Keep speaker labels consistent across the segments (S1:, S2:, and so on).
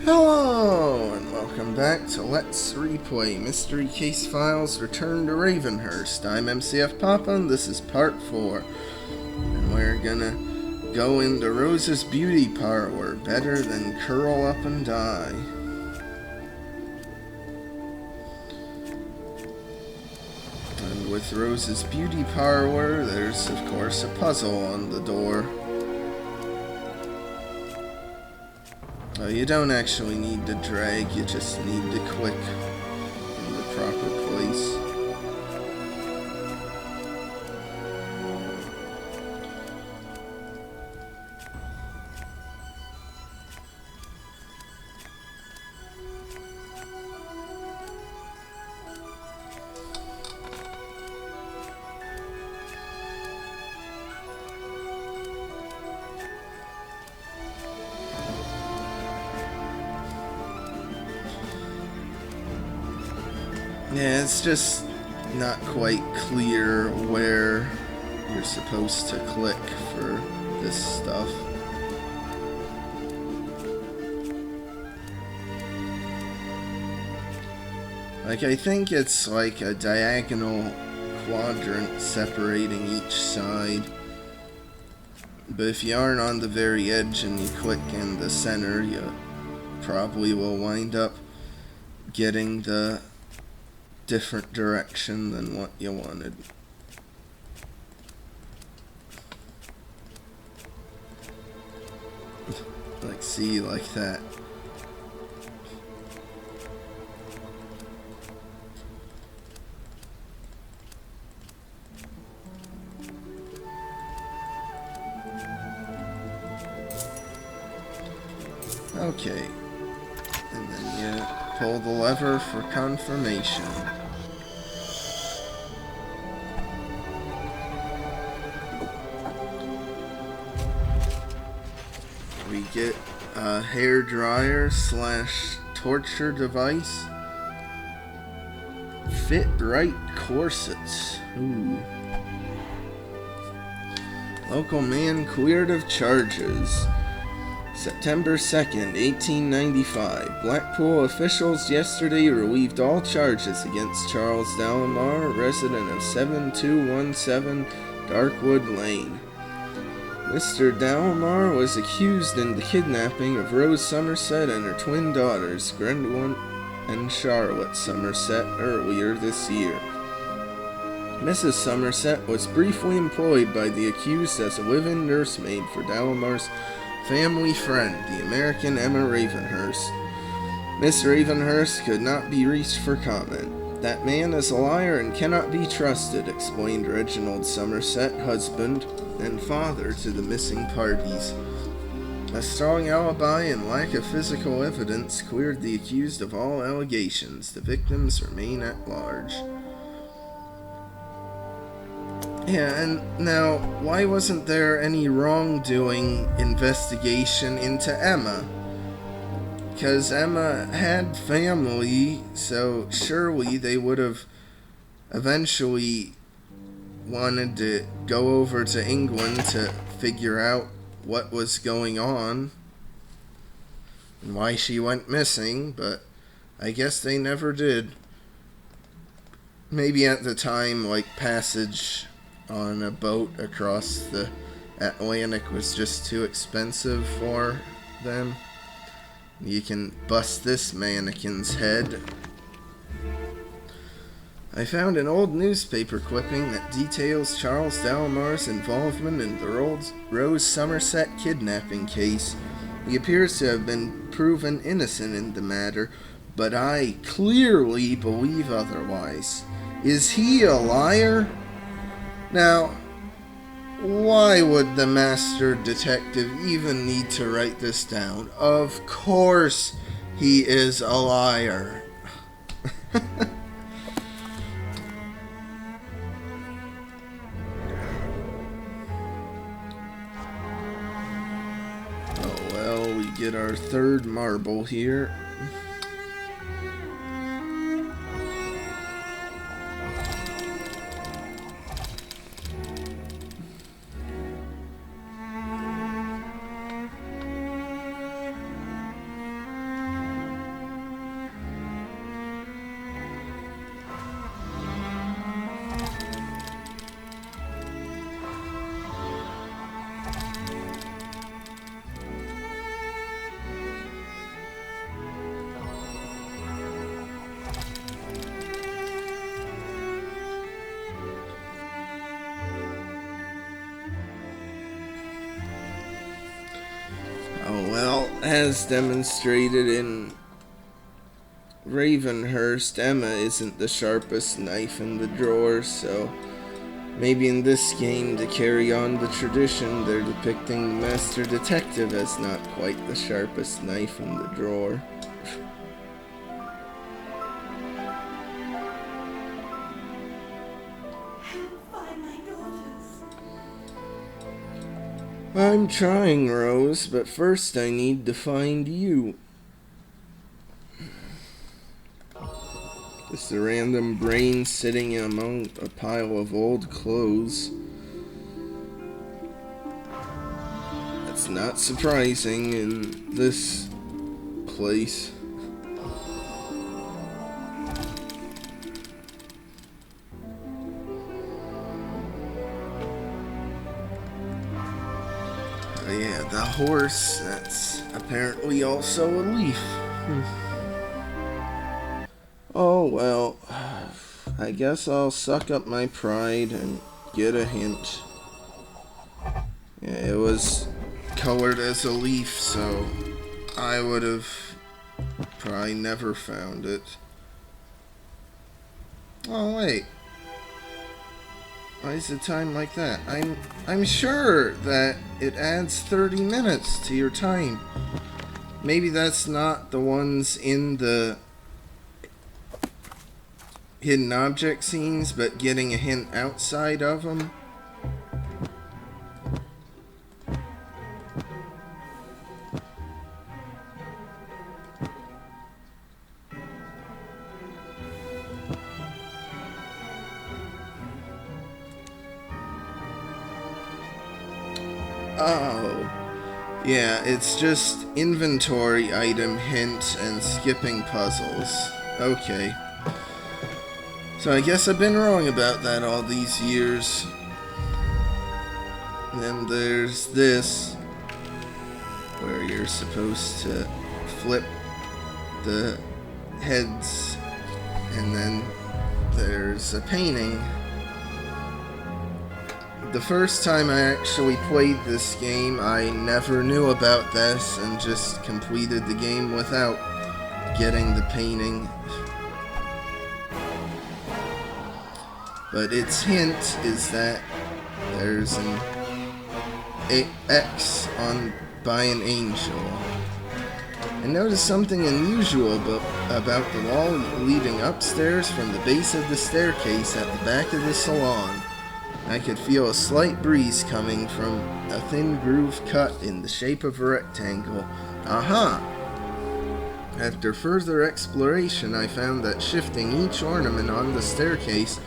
S1: Hello, and welcome back to Let's Replay Mystery Case Files Return to Ravenhearst. I'm MCFPapa, and this is part 4. And we're gonna go into Rose's beauty parlor, better than curl up and die. And with Rose's beauty parlor, there's of course a puzzle on the door. You don't actually need to drag, you just need to click in the proper place. Yeah, it's just not quite clear where you're supposed to click for this stuff. Like, I think it's like a diagonal quadrant separating each side. But if you aren't on the very edge and you click in the center, you probably will wind up getting the different direction than what you wanted. Like, see, like that. Okay. And then you pull the lever for confirmation. We get a hair dryer / torture device. Fit right corsets. Ooh. Local man cleared of charges. September 2nd, 1895. Blackpool officials yesterday relieved all charges against Charles Dallimar, resident of 7217 Darkwood Lane. Mr. Dallimar was accused in the kidnapping of Rose Somerset and her twin daughters, Gwendolyn and Charlotte Somerset, earlier this year. Mrs. Somerset was briefly employed by the accused as a live-in nursemaid for Dallimar's family friend, the American Emma Ravenhearst. Miss Ravenhearst could not be reached for comment. That man is a liar and cannot be trusted, explained Reginald Somerset, husband and father to the missing parties. A strong alibi and lack of physical evidence cleared the accused of all allegations. The victims remain at large. Yeah, and now, why wasn't there any wrongdoing investigation into Emma? Because Emma had family, so surely they would have eventually wanted to go over to England to figure out what was going on and why she went missing, but I guess they never did. Maybe at the time, like, passage on a boat across the Atlantic was just too expensive for them. You can bust this mannequin's head. I found an old newspaper clipping that details Charles Dallimar's involvement in the Rose Somerset kidnapping case. He appears to have been proven innocent in the matter, but I clearly believe otherwise. Is he a liar? Now, why would the master detective even need to write this down? Of course he is a liar. Oh well, we get our third marble here. as demonstrated in Ravenhearst, Emma isn't the sharpest knife in the drawer, so maybe in this game, to carry on the tradition, they're depicting the master detective as not quite the sharpest knife in the drawer. I'm trying, Rose, but first I need to find you. Just a random brain sitting among a pile of old clothes. That's not surprising in this place. Oh yeah, the horse, that's apparently also a leaf. Oh well, I guess I'll suck up my pride and get a hint. Yeah, it was colored as a leaf, so I would have probably never found it. Oh wait, why is the time like that? I'm sure that it adds 30 minutes to your time. Maybe that's not the ones in the hidden object scenes, but getting a hint outside of them. Oh, yeah, it's just inventory item hint and skipping puzzles. Okay. So I guess I've been wrong about that all these years. And then there's this, where you're supposed to flip the heads, and then there's a painting. The first time I actually played this game, I never knew about this and just completed the game without getting the painting. But its hint is that there's an X on by an angel. I noticed something unusual about the wall leading upstairs from the base of the staircase at the back of the salon. I could feel a slight breeze coming from a thin groove cut in the shape of a rectangle. Aha! After further exploration, I found that shifting each ornament on the staircase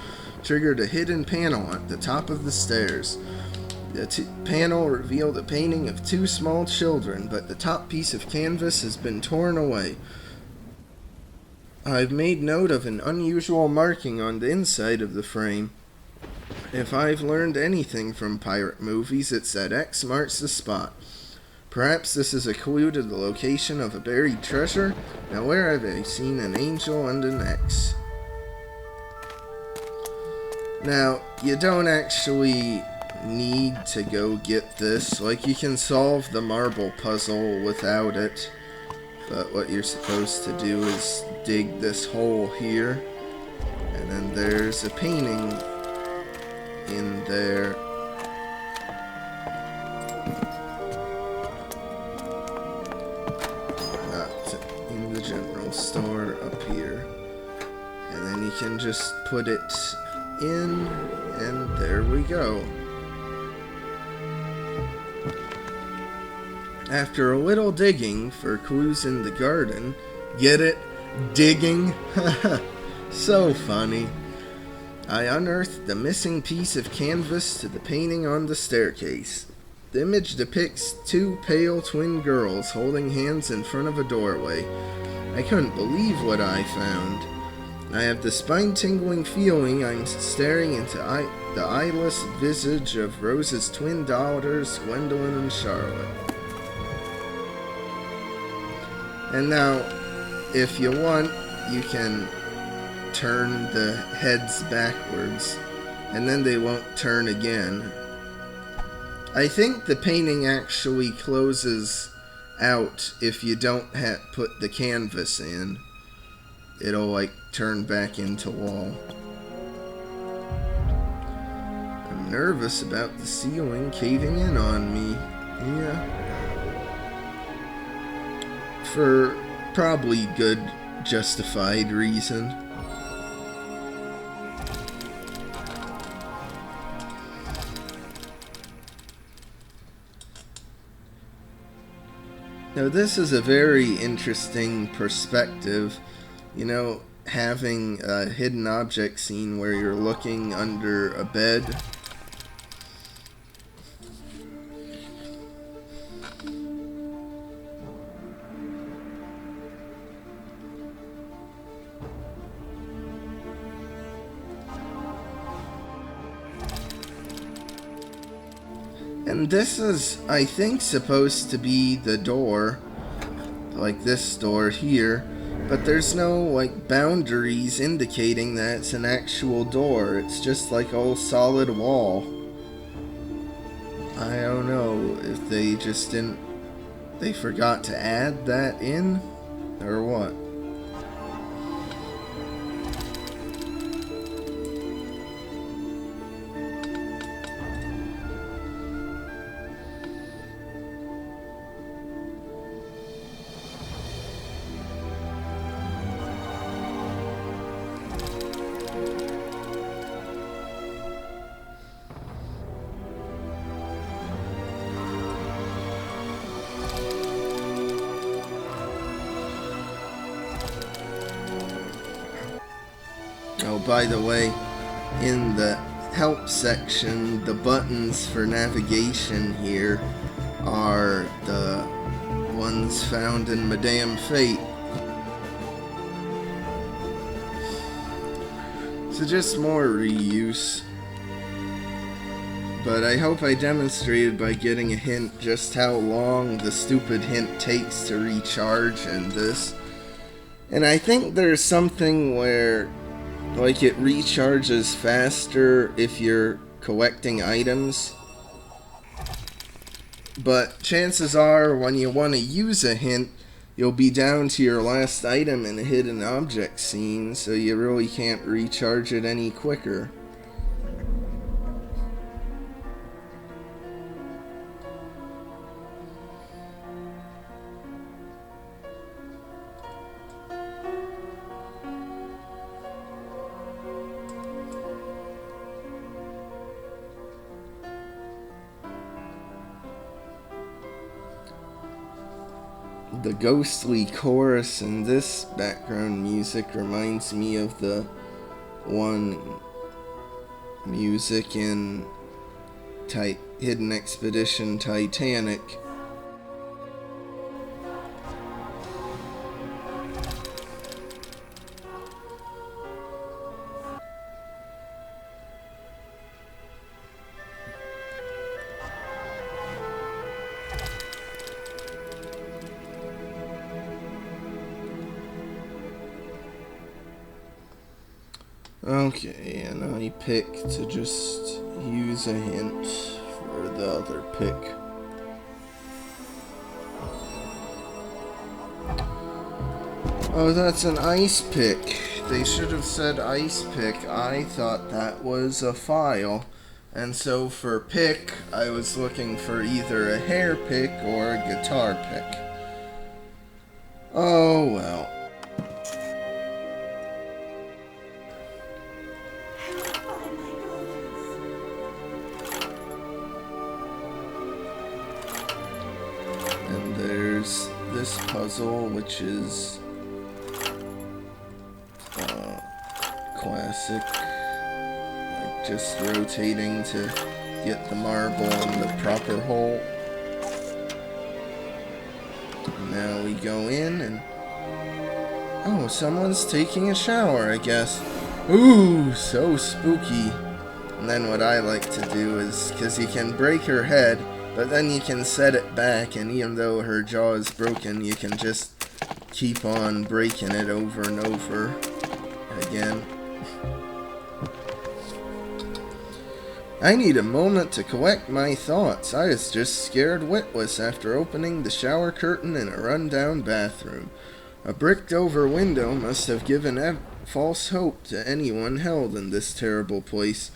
S1: triggered a hidden panel at the top of the stairs. The panel revealed a painting of two small children, but the top piece of canvas has been torn away. I've made note of an unusual marking on the inside of the frame. If I've learned anything from pirate movies, it's that X marks the spot. Perhaps this is a clue to the location of a buried treasure. Now where have I seen an angel and an X? Now, you don't actually need to go get this. Like, you can solve the marble puzzle without it. But what you're supposed to do is dig this hole here. And then there's a painting in there. In the general store up here. And then you can just put it in, and there we go. After a little digging for clues in the garden, get it? Digging? So funny. I unearthed the missing piece of canvas to the painting on the staircase. The image depicts two pale twin girls holding hands in front of a doorway. I couldn't believe what I found. I have the spine-tingling feeling I'm staring into the eyeless visage of Rose's twin daughters, Gwendolyn and Charlotte. And now, if you want, you can turn the heads backwards, and then they won't turn again. I think the painting actually closes out if you don't put the canvas in. It'll like turn back into wall. I'm nervous about the ceiling caving in on me. Yeah. For probably good, justified reason. Now this is a very interesting perspective, you know, having a hidden object scene where you're looking under a bed. And this is, I think, supposed to be the door, like this door here, but there's no, like, boundaries indicating that it's an actual door. It's just like a solid wall. I don't know if they just didn't, they forgot to add that in, or what. Oh, by the way, in the help section, the buttons for navigation here are the ones found in Madame Fate. So just more reuse. But I hope I demonstrated by getting a hint just how long the stupid hint takes to recharge in this. And I think there's something where, like, it recharges faster if you're collecting items. But chances are, when you want to use a hint, you'll be down to your last item in a hidden object scene, so you really can't recharge it any quicker. The ghostly chorus in this background music reminds me of the one music in Hidden Expedition Titanic. Okay, and I pick to just use a hint for the other pick. Oh, that's an ice pick. They should have said ice pick. I thought that was a file. And so for pick, I was looking for either a hair pick or a guitar pick. Oh well. And there's this puzzle, which is classic, like just rotating to get the marble in the proper hole. And now we go in and oh, someone's taking a shower, I guess. Ooh, so spooky. And then what I like to do is, because you can break her head, but then you can set it back, and even though her jaw is broken, you can just keep on breaking it over and over again. I need a moment to collect my thoughts. I was just scared witless after opening the shower curtain in a run-down bathroom. A bricked-over window must have given false hope to anyone held in this terrible place.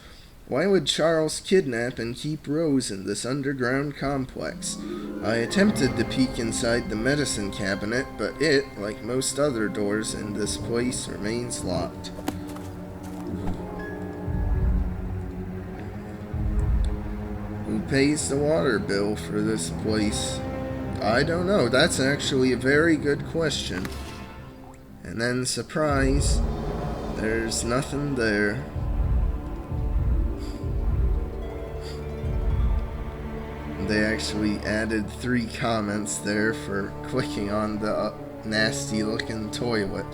S1: Why would Charles kidnap and keep Rose in this underground complex? I attempted to peek inside the medicine cabinet, but it, like most other doors in this place, remains locked. Who pays the water bill for this place? I don't know. That's actually a very good question. And then, surprise, there's nothing there. They actually added 3 comments there for clicking on the nasty looking toilet.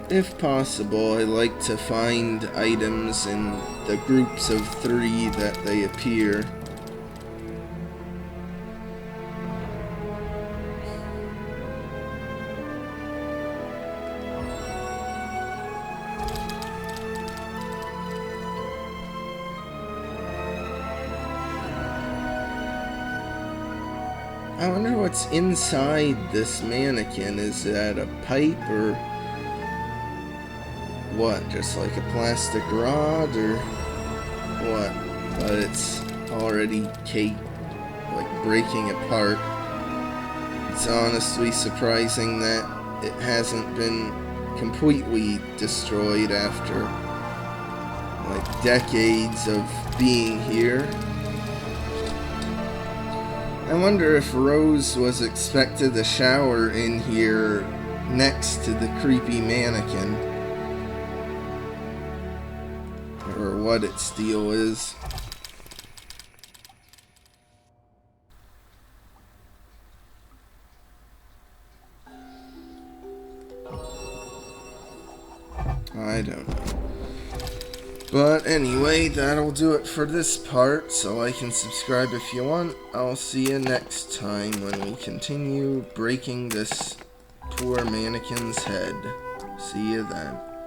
S1: If possible, I like to find items in the groups of 3 that they appear. I wonder what's inside this mannequin. Is that a pipe or what? Just like a plastic rod or what? But it's already like breaking apart. It's honestly surprising that it hasn't been completely destroyed after like decades of being here. I wonder if Rose was expected to shower in here next to the creepy mannequin, or what its deal is. I don't know. But anyway, that'll do it for this part, so like and subscribe if you want. I'll see you next time when we continue breaking this poor mannequin's head. See you then.